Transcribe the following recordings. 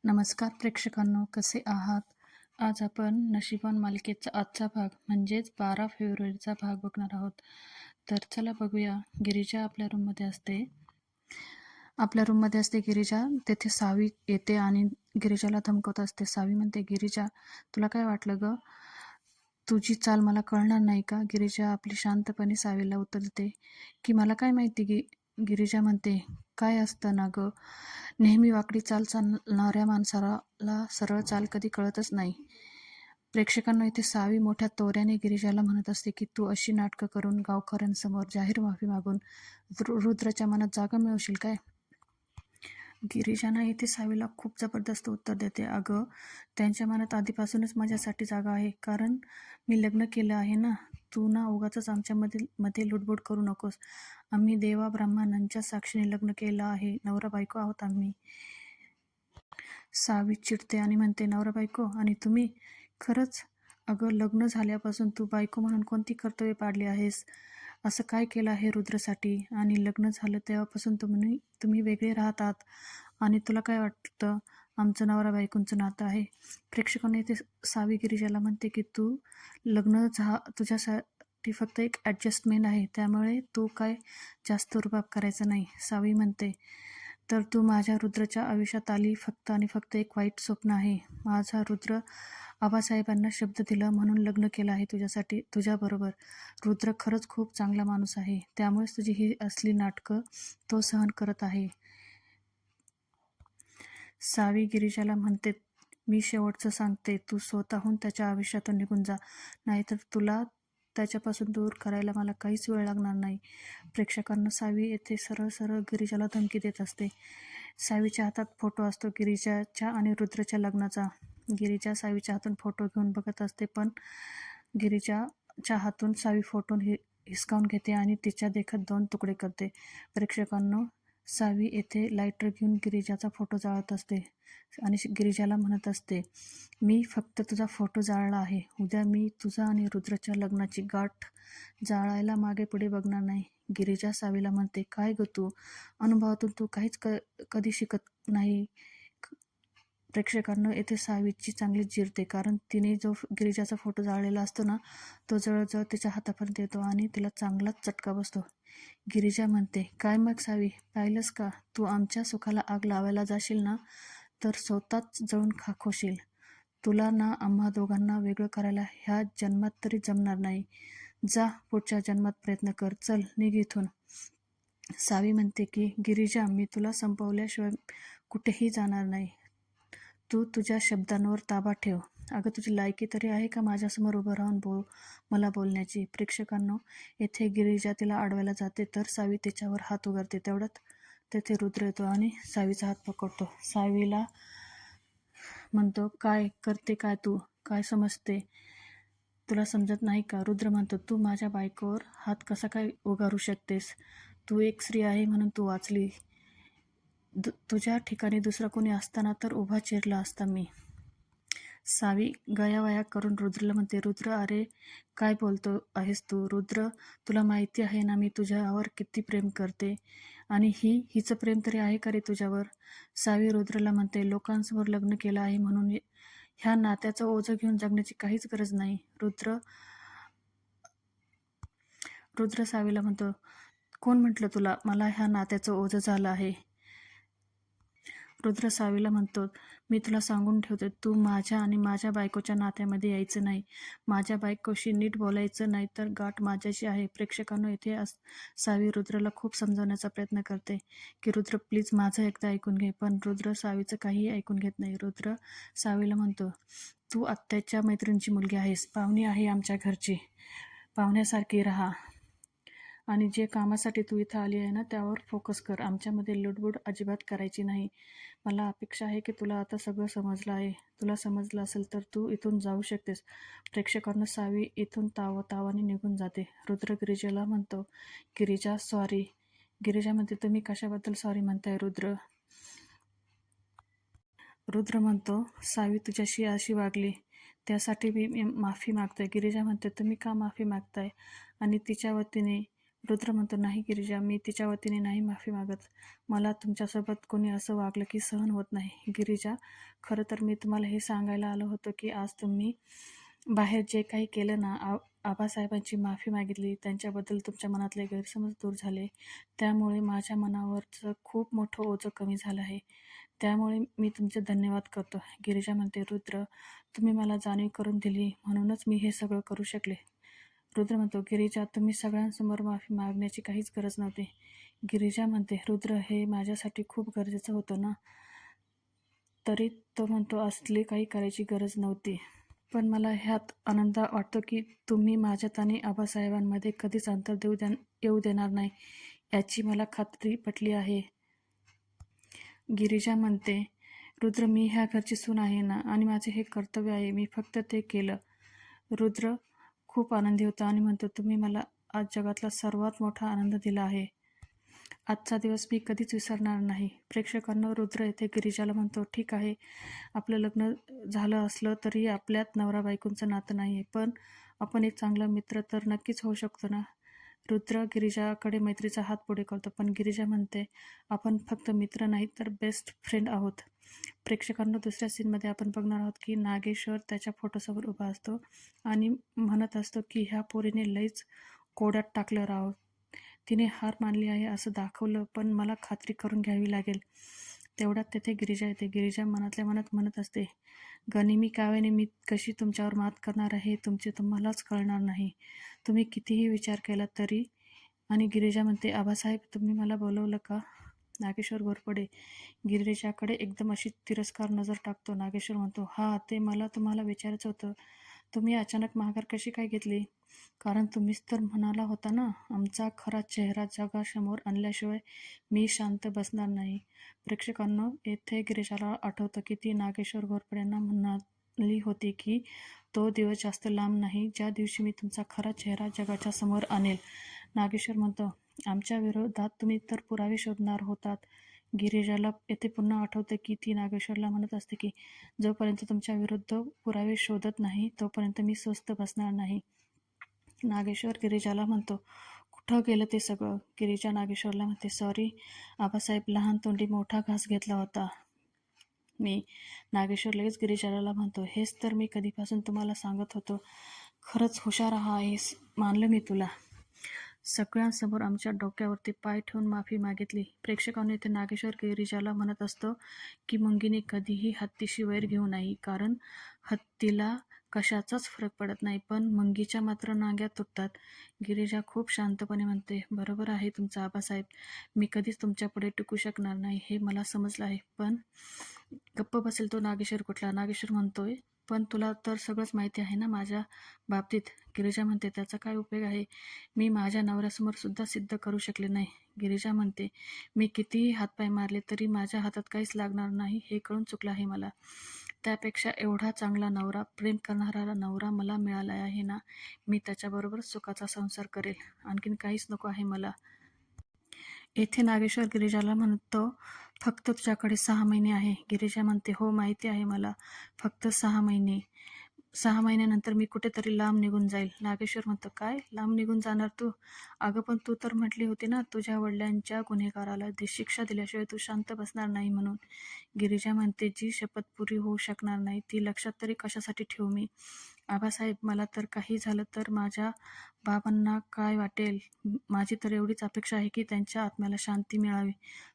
नमस्कार प्रेक्षकांनो, कसे आहात? आज आपण नशिबान मालिकेचा आजचा भाग म्हणजेच 12 फेब्रुवारीचा भाग बघणार आहोत. तर चला बघूया. गिरिजा आपल्या रूममध्ये असते गिरिजा. तेथे सावी येते आणि गिरिजाला धमकवत असते. सावी म्हणते, गिरिजा तुला काय वाटलं ग? तुझी चाल मला कळणार नाही का? गिरिजा आपली शांतपणे सावीला उत्तर देते की मला काय माहिती. गिरिजा म्हणते, काय असतं ना ग, नेहमी वाकडी चाल चालणाऱ्या माणसाला सरळ चाल कधी कळतच नाही. प्रेक्षकांना इथे सावी मोठ्या तोऱ्याने गिरिजाला म्हणत असते की तू अशी नाटकं करून गावकऱ्यांसमोर जाहीर माफी मागून रुद्रच्या मनात जागा मिळवशील काय? गिरिजाना इथे सावीला खूप जबरदस्त उत्तर देते. अगं, त्यांच्या मनात आधीपासूनच माझ्यासाठी जागा आहे, कारण मी लग्न केलं आहे ना. तू ना उगाचच मध्ये लुडबुड करू नकोस. आम्ही देवा ब्राह्मणांच्या साक्षीने लग्न केलं आहे. नवरा बायको आहोत आम्ही. सावी चिडते आणि म्हणते, नवरा बायको आणि तुम्ही? खरंच? अगं, लग्न झाल्यापासून तू बायको म्हणून कोणती कर्तव्य पाडली आहेस? असं काय केलं आहे रुद्रसाठी? आणि लग्न झालं तेव्हापासून तुम्ही वेगळे राहतात आणि तुला काय वाटतं आमचं नवरा बायकोंचं नातं आहे? प्रेक्षकांनी इथे सावी गिरिजाला म्हणते की लग्न तुझ्यासाठी फक्त एक ॲडजस्टमेंट आहे, त्यामुळे तू काय जास्त रुबाब करायचा नाही. सावी म्हणते, तर तू माझ्या रुद्रच्या आयुष्यात आली फक्त आणि फक्त एक वाईट स्वप्न आहे. माझा रुद्र आबासाहेबांना शब्द दिला म्हणून लग्न केलं आहे तुझ्याबरोबर. रुद्र खरंच खूप चांगला माणूस आहे, त्यामुळेच तुझी ही असली नाटकं तो सहन करत आहे. सावी गिरिजाला म्हणते, मी शेवटचं सांगते, तू स्वतःहून त्याच्या आयुष्यातून निघून जा, नाहीतर तुला त्याच्यापासून दूर करायला मला काहीच वेळ लागणार नाही. प्रेक्षकांना सावी येथे सरळ सरळ गिरिजाला धमकी देत असते. सावीच्या हातात फोटो असतो गिरिजाच्या आणि रुद्रच्या लग्नाचा. गिरिजा सावीच्या हातून फोटो घेऊन बघत असते, पण गिरिजाच्या हातून सावी फोटो हिसकावून घेते आणि तिच्या देखत 2 तुकडे करते. प्रेक्षकांनो, सावी येथे लायटर घेऊन गिरिजाचा फोटो जाळत असते आणि गिरिजाला म्हणत असते, मी फक्त तुझा फोटो जाळला आहे. उद्या मी तुझा आणि रुद्रच्या लग्नाची गाठ जाळायला मागे पुढे बघणार नाही. गिरिजा सावीला म्हणते, काय ग तू? अनुभवातून तू काहीच कधी शिकत नाही. प्रेक्षकांना येथे सावीची चांगली जिरते, कारण तिने जो गिरिजाचा फोटो जाळलेला असतो ना, तो जवळजवळ तिच्या हातापर्यंत येतो आणि तिला चांगलाच चटका बसतो. गिरिजा म्हणते, काय मग सावी, पाहिलंस का? तू आमच्या सुखाला आग लावायला जाशील ना, तर स्वतःच जळून खाक होशील. तुला ना आम्हा दोघांना वेगळं करायला ह्या जन्मात तरी जमणार नाही. जा, पुढच्या जन्मात प्रयत्न कर. चल, निघ इथून. सावी म्हणते की गिरिजा, मी तुला संपवल्याशिवाय कुठेही जाणार नाही. तू तुझ्या शब्दांवर ताबा ठेव. अगं, तुझी लायकी तरी आहे का माझ्यासमोर उभं राहून मला बोलण्याची? प्रेक्षकांनो, येथे गिरिजा तिला अडवायला जाते, तर सावी तिच्यावर हात उगारते. तेवढ्यात तेथे रुद्र येतो आणि सावीचा हात पकडतो. सावीला म्हणतो, काय करते काय तू? काय समजते? तुला समजत नाही का? रुद्र म्हणतो, तू माझ्या बायकोवर हात कसा काय उगारू शकतेस? तू एक स्त्री आहे म्हणून तू वाचली. तुझ्या ठिकाणी दुसरा कोणी असताना तर उभा चिरला असता मी. सावी गयावया करून रुद्रला म्हणते, रुद्र, अरे काय बोलतो आहेस तू? रुद्र, तुला माहिती आहे ना मी तुझ्यावर किती प्रेम करते, आणि हिचं प्रेम तरी आहे का रे तुझ्यावर? सावी रुद्रला म्हणते, लोकांसमोर लग्न केलं आहे म्हणून ह्या नात्याचं ओझं घेऊन जगण्याची काहीच गरज नाही. रुद्र सावीला म्हणतो, कोण म्हटलं तुला मला ह्या नात्याचं ओझं झालं आहे? रुद्र सावीला म्हणतो, मी तुला सांगून ठेवते, तू माझ्या आणि माझ्या बायकोच्या नात्यामध्ये यायचं नाही. माझ्या बायकोशी नीट बोलायचं, नाही तर गाठ माझ्याशी आहे. प्रेक्षकांनो, इथे सावी रुद्रला खूप समजावण्याचा प्रयत्न करते की रुद्र, प्लीज माझं एकदा ऐकून घे, पण रुद्र सावीचं काहीही ऐकून घेत नाही. रुद्र सावीला म्हणतो, तू आत्याच्या मैत्रिणीची मुलगी आहेस, पाहुणी आहे आमच्या घरची, पाहुण्यासारखी राहा, आणि जे कामासाठी तू इथं आली आहे ना, त्यावर फोकस कर. आमच्यामध्ये लुडबुड अजिबात करायची नाही. मला अपेक्षा आहे की तुला आता सगळं समजलं आहे. तुला समजलं असेल तर तू इथून जाऊ शकतेस. प्रेक्षकांना सावी इथून तावाने निघून जाते. रुद्र गिरिजाला म्हणतो, गिरिजा सॉरी. गिरिजा म्हणते, तुम्ही कशाबद्दल सॉरी म्हणताय रुद्र? रुद्र म्हणतो, सावी तुझ्याशी अशी वागली त्यासाठी मी माफी मागतोय. गिरिजा म्हणते, तुम्ही का माफी मागताय? आणि तिच्या वतीने रुद्र म्हणतो, नाही गिरिजा, मी तिच्या वतीने नाही माफी मागत. मला तुमच्यासोबत कोणी असं वागलं की सहन होत नाही. गिरिजा, खरं तर मी तुम्हाला हे सांगायला आलो होतो की आज तुम्ही बाहेर जे काही केलं ना, आबासाहेबांची माफी मागितली, त्यांच्याबद्दल तुमच्या मनातले गैरसमज दूर झाले, त्यामुळे माझ्या मनावरचं खूप मोठं ओझं कमी झालं आहे. त्यामुळे मी तुमचे धन्यवाद करतो. गिरिजा म्हणते, रुद्र, तुम्ही मला जाणीव करून दिली म्हणूनच मी हे सगळं करू शकले. रुद्र म्हणतो, गिरिजा, तुम्ही सगळ्यांसमोर माफी मागण्याची काहीच गरज नव्हती. गिरिजा म्हणते, रुद्र, हे माझ्यासाठी खूप गरजेचं होतं ना. तरी तो म्हणतो, असली काही करायची गरज नव्हती. पण मला ह्यात आनंद वाटतो की तुम्ही माझ्यात आणि आबासाहेबांमध्ये कधीच अंतर येऊ देणार नाही, याची मला खात्री पटली आहे. गिरिजा म्हणते, रुद्र, मी ह्या घरची सून आहे ना, आणि माझे हे कर्तव्य आहे. मी फक्त ते केलं. रुद्र खूप आनंदी होता आणि म्हणतो, तुम्ही मला आज जगातला सर्वात मोठा आनंद दिला आहे. आजचा दिवस मी कधीच विसरणार नाही. प्रेक्षकांना रुद्र येथे गिरिजाला म्हणतो, ठीक आहे, आपलं लग्न झालं असलं तरी आपल्यात नवरा बायकोंचं नातं नाही आहे, पण आपण एक चांगला मित्र तर नक्कीच होऊ शकतो ना. रुद्र गिरिजाकडे मैत्रीचा हात पुढे करतो, पण गिरिजा म्हणते, आपण फक्त मित्र नाही तर बेस्ट फ्रेंड आहोत. प्रेक्षकांना दुसऱ्या सीनमध्ये आपण बघणार आहोत की नागेश्वर त्याच्या फोटोसमोर उभा असतो आणि म्हणत असतो की ह्या पोरीने लईच कोड्यात टाकलं राव. तिने हार मानली आहे असं दाखवलं, पण मला खात्री करून घ्यावी लागेल. तेवढ्यात तेथे गिरिजा येते. गिरिजा मनातल्या मनात म्हणत असते, गनिमी काव्याने मी कशी तुमच्यावर मात करणार आहे तुमचे तुम्हालाच कळणार नाही. तुम्ही कितीही विचार केला तरी. आणि गिरिजा म्हणते, आबासाहेब, तुम्ही मला बोलवलं का? नागेश्वर घोरपडे गिरिजाकडे एकदम अशी तिरस्कार नजर टाकतो. नागेश्वर म्हणतो, हा, ते मला तुम्हाला विचारायचं होतं. तुम्ही अचानक माघार कशी काय घेतली? कारण तुम्हीच तर म्हणाला होता ना, आमचा खरा चेहरा जगासमोर आणल्याशिवाय मी शांत बसणार नाही. प्रेक्षकांना येथे गिरिजाला आठवतं की ती नागेश्वर घोरपड्यांना म्हणाली होती की तो दिवस जास्त लांब नाही ज्या दिवशी मी तुमचा खरा चेहरा जगाच्या समोर आणेल. नागेश्वर म्हणतो, आमच्या विरोधात तुम्ही तर पुरावे शोधणार होतात. गिरिजाला येथे पुन्हा आठवतं की ती नागेश्वरला म्हणत असते की जोपर्यंत तुमच्या विरुद्ध पुरावे शोधत नाही तोपर्यंत मी स्वस्थ बसणार नाही. नागेश्वर गिरिजाला म्हणतो, कुठं गेलं ते सगळं? गिरिजा नागेश्वरला म्हणते, सॉरी आबासाहेब, लहान तोंडी मोठा घास घेतला होता मी. नागेश्वर लगेच गिरिजाला म्हणतो, हेच तर मी कधीपासून तुम्हाला सांगत होतो. खरंच हुशार आहेस, मानलं मी तुला. सगळ्यांसमोर आमच्या डोक्यावरती पाय ठेवून माफी मागितली. प्रेक्षकांनी ते नागेश्वर गिरिजाला म्हणत असतो की मुंगीने कधीही हत्तीशी वैर घेऊ नाही, कारण हत्तीला कशाचाच फरक पडत नाही, पण मुंगीच्या मात्र नांग्या तुटतात. गिरिजा खूप शांतपणे म्हणते, बरोबर आहे तुमचं आबासाहेब, मी कधीच तुमच्यापुढे टिकू शकणार नाही हे मला समजलं आहे. पण गप्प बसेल तो नागेश्वर कुठला? नागेश्वर म्हणतोय, पण तुला तर सगळंच माहिती आहे ना माझ्या बाबतीत. गिरिजा म्हणते, त्याचा काय उपयोग आहे? मी माझ्या नवऱ्यासमोर सुद्धा सिद्ध करू शकले नाही. गिरिजा म्हणते, मी कितीही हातपाय मारले तरी माझ्या हातात काहीच लागणार नाही हे कळून चुकलं आहे मला. त्यापेक्षा एवढा चांगला नवरा, प्रेम करणारा नवरा मला मिळाला आहे ना, मी त्याच्याबरोबर सुखाचा संसार करेल. आणखीन काहीच नको आहे मला. येथे नागेश्वर गिरिजाला म्हणतो, फक्त तुझ्याकडे 6 महिने आहे. गिरिजा म्हणते, हो माहिती आहे मला, फक्त 6 महिने. 6 महिन्यानंतर मी कुठेतरी लांब निघून जाईल. नागेश्वर म्हणतो, काय लांब निघून जाणार तू? अगं पण तू तर म्हटली होती ना, तुझ्या वडिलांच्या गुन्हेगाराला शिक्षा दिल्याशिवाय तू शांत बसणार नाही म्हणून. गिरिजा म्हणते, जी शपथ पुरी होऊ शकणार नाही ती लक्षात तरी कशासाठी ठेवू मी? आबासाहेब, मला तर काही झालं तर माझ्या बाबांना काय वाटेल? माझी तर एवढीच अपेक्षा आहे की त्यांच्या आत्म्याला शांती मिळावी,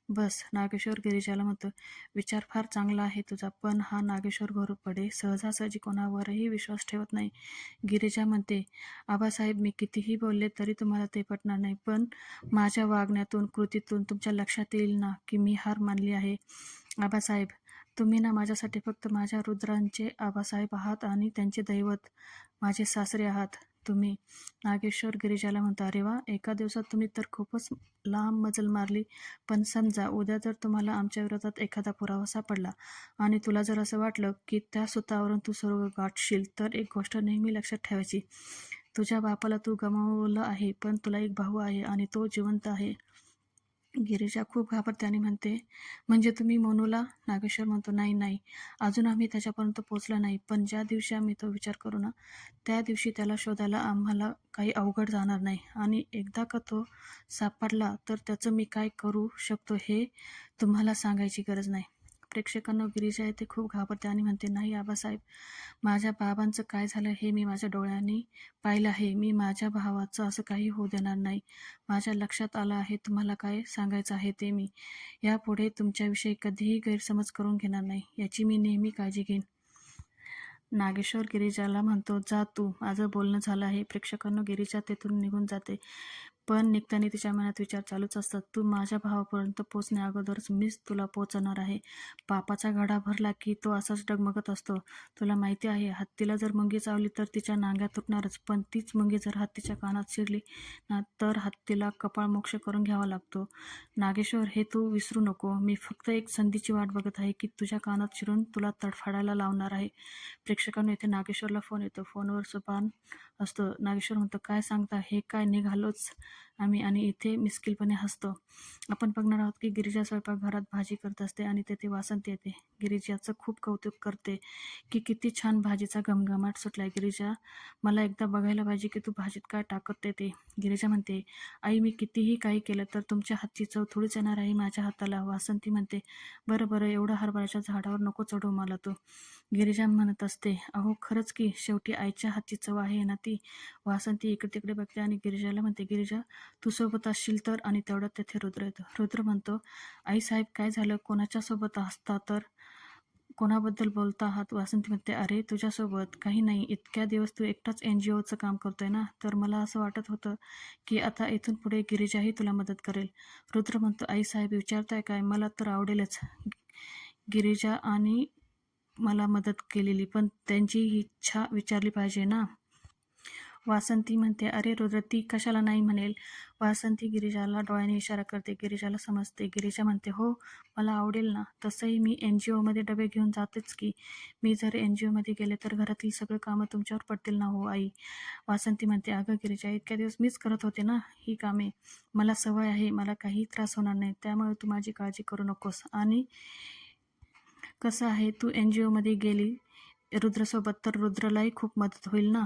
बस. नागेश्वर गिरिजाला म्हणतो, विचार फार चांगला आहे तुझा, पण हा नागेश्वर घोरपडे सहजासहजी कोणावरही विश्वास ठेवत नाही. गिरिजा म्हणते, आबासाहेब, मी कितीही बोलले तरी तुम्हाला ते पटणार नाही, पण माझ्या वागण्यातून, कृतीतून तुमच्या लक्षात येईल ना की मी हार मानली आहे. आबासाहेब, तुम्ही ना माझ्यासाठी फक्त माझ्या रुद्रांचे आबासाहेब आहात आणि त्यांचे दैवत, माझे सासरे आहात तुम्ही. नागेश्वर गिरिजाला म्हणतो, अरे वा, एका दिवसात तुम्ही तर खूपच लांब मजल मारली. पण समजा उद्या जर तुम्हाला आमच्या विरोधात एखादा पुरावा सापडला आणि तुला जर असं वाटलं की त्या सूत्रावरून तू स्वर्ग गाठशील, तर एक गोष्ट नेहमी लक्षात ठेवायची, तुझ्या बापाला तू गमावलं आहे, पण तुला एक भाऊ आहे आणि तो जिवंत आहे. गिरिजा खूप घाबरते आणि म्हणते, म्हणजे तुम्ही मोनूला? नागेश्वर म्हणतो, नाही नाही, अजून आम्ही त्याच्यापर्यंत पोचलो नाही, पण ज्या दिवशी आम्ही तो विचार करू ना, त्या दिवशी त्याला शोधायला आम्हाला काही अवघड जाणार नाही. आणि एकदा का तो सापडला तर त्याचं मी काय करू शकतो हे तुम्हाला सांगायची गरज नाही. प्रेक्षकांना गिरिजा येथे खूप घाबरते आणि म्हणते, नाही आबासाहेब, माझ्या बाबांचं काय झालं हे मी माझ्या डोळ्यांनी पाहिलं आहे. मी माझ्या भावाचं असं काही होऊ देणार नाही. माझ्या लक्षात आलं आहे तुम्हाला काय सांगायचं आहे ते. मी यापुढे तुमच्याविषयी कधीही गैरसमज करून घेणार नाही, याची मी नेहमी काळजी घेईन. नागेश्वर गिरिजाला म्हणतो, जा तू, माझं बोलणं झालं आहे. प्रेक्षकांना गिरिजा तेथून निघून जाते, पण निघताना तिच्या मनात विचार चालूच असतात. तू माझ्या भावापर्यंत पोचण्या अगोदरच मीच तुला पोचवणार आहे. पापाचा घडा भरला की तो असाच डगमगत असतो. तुला माहिती आहे, हत्तीला जर मुंगी चावली तर तिच्या नांग्या तुटणारच, पण तीच मुंगी जर हत्तीच्या कानात शिरली ना तर हत्तीला कपाळमोक्ष करून घ्यावा लागतो. नागेश्वर, हे तू विसरू नको. मी फक्त एक संधीची वाट बघत आहे की तुझ्या कानात शिरून तुला तडफडायला लावणार आहे. प्रेक्षकांना इथे नागेश्वरला फोन येतो. फोनवर सुभान असतो. नागेश्वर म्हणतो, काय सांगता, हे काय निघालोच आम्ही? आणि इथे मिस्किलपणे हसतो. आपण बघणार आहोत की गिरिजा स्वयंपाकघरात भाजी करत असते आणि तेथे वासंती येते. गिरिजाचं खूप कौतुक करते की किती छान भाजीचा घमघमाट सुटलाय. गिरिजा, मला एकदा बघायला पाहिजे की तू भाजीत काय टाकत ते. गिरिजा म्हणते, आई, मी कितीही काही केलं तर तुमच्या हातची चव थोडीच येणार आहे माझ्या हाताला. वासंती म्हणते, बरं बरं, एवढं हरभऱ्याच्या झाडावर नको चढू मला तू. गिरिजा म्हणत असते, अहो खरंच की, शेवटी आईच्या हातची चव आहे ना ती. वासंती इकडे तिकडे बघते आणि गिरिजाला म्हणते, गिरिजा, तू सोबत असशील तर. आणि तेवढ्यात तेथे रुद्र येतो. रुद्र म्हणतो, आई साहेब, काय झालं? कोणाच्या सोबत असता तर? कोणाबद्दल बोलता आहात? वासंती म्हणते, अरे तुझ्यासोबत काही नाही. इतक्या दिवस तू एकटाच NGOचं काम करतोय ना, तर मला असं वाटत होतं की आता इथून पुढे गिरिजाही तुला मदत करेल. रुद्र म्हणतो, आई साहेब, विचारताय काय? मला तर आवडेलच गिरिजा आणि मला मदत केलेली, पण त्यांची इच्छा विचारली पाहिजे ना. वासंती म्हणते, अरे रुद्र, ती कशाला नाही म्हणेल? वासंती गिरिजाला डोळ्याने इशारा करते. गिरिजाला समजते. गिरिजा म्हणते, हो, मला आवडेल ना. तसंही मी NGOमध्ये डबे घेऊन जातेच की. मी जर NGOमध्ये गेले तर घरातील सगळे कामं तुमच्यावर पडतील ना हो आई. वासंती म्हणते, अगं गिरिजा, इतक्या दिवस मीच करत होते ना ही कामे. मला सवय आहे, मला काही त्रास होणार नाही, त्यामुळे तू माझी काळजी करू नकोस. आणि कसं आहे, तू NGOमध्ये गेली रुद्रसोबत तर रुद्रलाही खूप मदत होईल ना.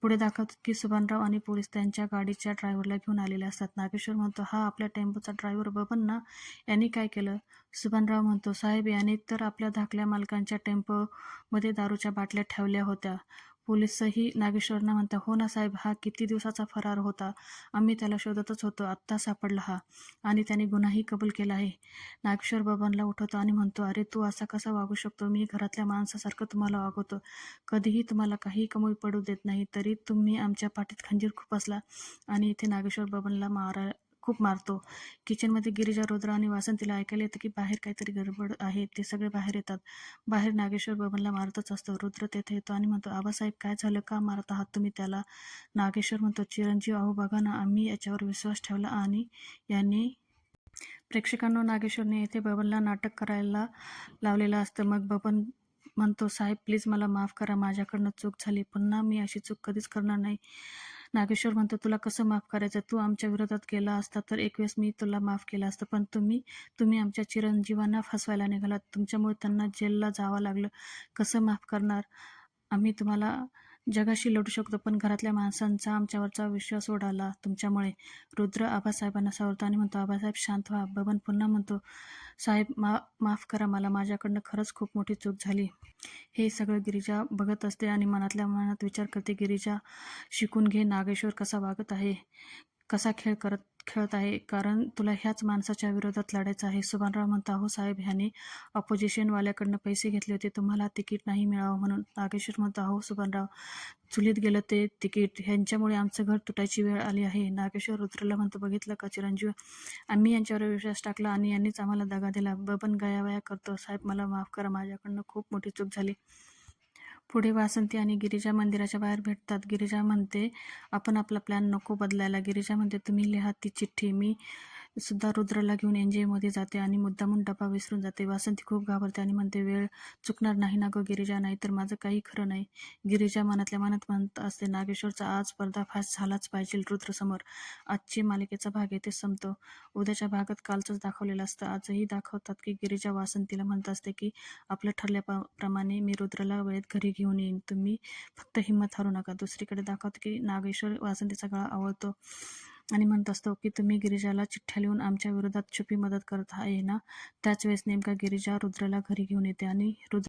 पुढे दाखवतात की सुभानराव आणि पोलीस त्यांच्या गाडीच्या ड्रायव्हरला घेऊन आलेले असतात. नागेश्वर म्हणतो, हा आपल्या टेम्पोचा ड्रायव्हर बबन ना, याने काय केलं? सुभानराव म्हणतो, साहेब, याने तर आपल्या धाकल्या मालकांच्या टेम्पोमध्ये दारूच्या बाटल्या ठेवल्या होत्या. पोलीसही नागेश्वरना म्हणतात, हो ना साहेब, हा किती दिवसाचा फरार होता. आम्ही त्याला शोधतच होतो, आत्ता सापडला हा, आणि त्याने गुन्हाही कबूल केला आहे. नागेश्वर बबनला उठवतो आणि म्हणतो, अरे तू असा कसा वागू शकतो? मी घरातल्या माणसासारखं तुम्हाला वागवतो, कधीही तुम्हाला काही कमी पडू देत नाही, तरी तुम्ही आमच्या पाठीत खंजीर खुपसला. आणि इथे नागेश्वर बबनला खूप मारतो. किचनमध्ये गिरिजा, रुद्र आणि वासंतीला ऐकायला येतं की बाहेर काहीतरी गडबड आहे. ते सगळे बाहेर येतात. बाहेर नागेश्वर बबनला मारतच असतो. रुद्र तेथे येतो आणि म्हणतो, आबासाहेब, काय झालं? का मारत आहात तुम्ही त्याला? नागेश्वर म्हणतो, चिरंजीव, अहो बघा ना, आम्ही याच्यावर विश्वास ठेवला आणि याने. प्रेक्षकांनो, नागेश्वरने येथे बबनला नाटक करायला लावलेलं असतं. मग बबन म्हणतो, साहेब प्लीज मला माफ करा, माझ्याकडनं चूक झाली, पुन्हा मी अशी चूक कधीच करणार नाही. नागेश्वर म्हणतो, तुला कसं माफ करायचं? तू आमच्या विरोधात गेला असता तर एक वेळेस मी तुला माफ केलं असतं, पण तुम्ही आमच्या चिरंजीवांना फसवायला निघालात. तुमच्यामुळे त्यांना जेलला जावं लागलं. कसं माफ करणार? आम्ही तुम्हाला जगाशी लढू शकतो, पण घरातल्या माणसांचा आमच्यावरचा विश्वास उडाला तुमच्यामुळे. रुद्र आबासाहेबांना सावरतो आणि म्हणतो, आबासाहेब शांत व्हा. बबन पुन्हा म्हणतो, साहेब माफ करा मला, माझ्याकडनं खरंच खूप मोठी चूक झाली. हे सगळं गिरिजा बघत असते आणि मनातल्या मनात विचार करते, गिरिजा, शिकून घे नागेश्वर कसा वागत आहे, कसा खेळत आहे, कारण तुला ह्याच माणसाच्या विरोधात लढायचं आहे. सुभानराव म्हणता, हो साहेब, ह्याने ऑपोजिशनवाल्याकडनं पैसे घेतले होते तुम्हाला तिकीट नाही मिळावं म्हणून. नागेश्वर म्हणता, हो सुभानराव, चुलीत गेलं ते तिकीट, ह्यांच्यामुळे आमचं घर तुटायची वेळ आली आहे. नागेश्वर रुद्रला म्हणतो, बघितलं का चिरंजीव, आम्ही यांच्यावर विश्वास टाकला आणि यांनीच आम्हाला दगा दिला. बबन गयावया करतो, साहेब मला माफ करा, माझ्याकडनं खूप मोठी चूक झाली. पुढे वासंती आणि गिरिजा मंदिराच्या बाहेर भेटतात. गिरिजा म्हणते, आपण आपला प्लॅन नको बदलायला. गिरिजा म्हणते, तुम्ही लिहा ती चिठ्ठी, मी सुद्धा रुद्रला घेऊन एनजीओमध्ये जाते आणि मुद्दामून डबा विसरून जाते. वासंती खूप घाबरते आणि म्हणते, वेळ चुकणार नाही ना गं गिरिजा, नाहीतर माझं काही खरं नाही. गिरिजा मनातल्या मनात म्हणत असते, नागेश्वरचा आज पर्दाफाश झालाच पाहिजे रुद्रसमोर. आजची मालिकेचा भाग येथे संपतो. उद्याच्या भागात कालचंच दाखवलेलं असतं. आजही दाखवतात की गिरिजा वासंतीला म्हणत असते की आपलं ठरल्याप्रमाणे मी रुद्रला वेळेत घरी घेऊन येईन, तुम्ही फक्त हिंमत हारू नका. दुसरीकडे दाखवतं की नागेश्वर वासंतीचा गळा आवळतो आणि म्हणत असतो की तुम्ही गिरिजाला चिठ्ठ्या लिहून आमच्या विरोधात छुपी मदत करत आहे ना. त्याच वेळेस नेमका गिरिजा रुद्रला घरी घेऊन येते आणि रुद्र